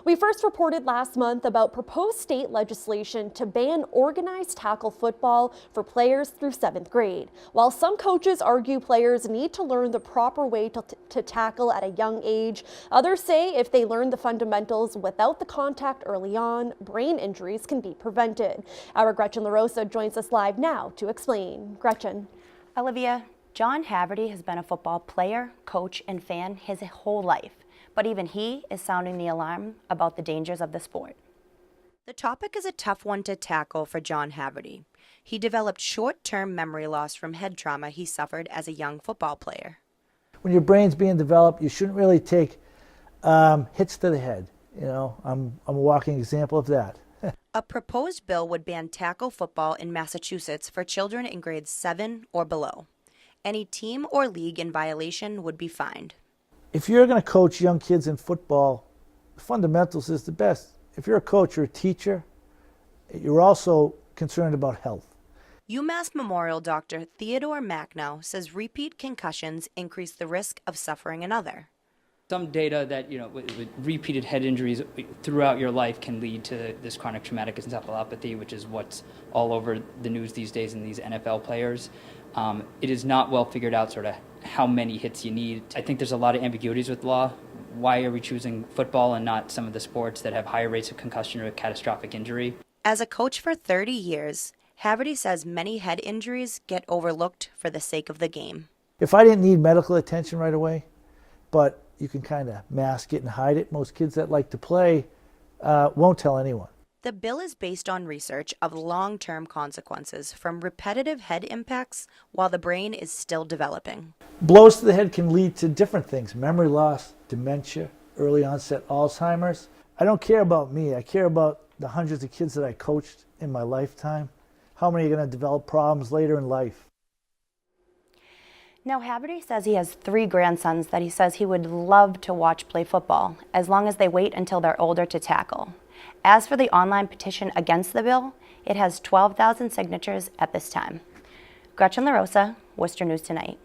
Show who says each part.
Speaker 1: We first reported last month about proposed state legislation to ban organized tackle football for players through 7th grade. While some coaches argue players need to learn the proper way to tackle at a young age, others say if they learn the fundamentals without the contact early on, brain injuries can be prevented. Our Gretchen LaRosa joins us live now to explain. Gretchen.
Speaker 2: Olivia, John Haverty has been a football player, coach, and fan his whole life. But even he is sounding the alarm about the dangers of the sport. The topic is a tough one to tackle for John Haverty. He developed short-term memory loss from head trauma he suffered as a young football player.
Speaker 3: When your brain's being developed, you shouldn't really take hits to the head. You know, I'm a walking example of that.
Speaker 2: A proposed bill would ban tackle football in Massachusetts for children in grades 7 or below. Any team or league in violation would be fined.
Speaker 3: If you're going to coach young kids in football, fundamentals is the best. If you're a coach or a teacher, you're also concerned about health.
Speaker 2: UMass Memorial Dr. Theodore Macnow says repeat concussions increase the risk of suffering another.
Speaker 4: Some data that, with repeated head injuries throughout your life can lead to this chronic traumatic encephalopathy, which is what's all over the news these days in these NFL players. It is not well figured out sort of how many hits you need. I think there's a lot of ambiguities with law. Why are we choosing football and not some of the sports that have higher rates of concussion or catastrophic injury?
Speaker 2: As a coach for 30 years, Haverty says many head injuries get overlooked for the sake of the game.
Speaker 3: If I didn't need medical attention right away, but you can kind of mask it and hide it, most kids that like to play won't tell anyone.
Speaker 2: The bill is based on research of long-term consequences from repetitive head impacts while the brain is still developing.
Speaker 3: Blows to the head can lead to different things: memory loss, dementia, early onset Alzheimer's. I don't care about me. I care about the hundreds of kids that I coached in my lifetime. How many are going to develop problems later in life?
Speaker 2: Now, Haverty says he has 3 grandsons that he says he would love to watch play football, as long as they wait until they're older to tackle. As for the online petition against the bill, it has 12,000 signatures at this time. Gretchen LaRosa, Worcester News Tonight.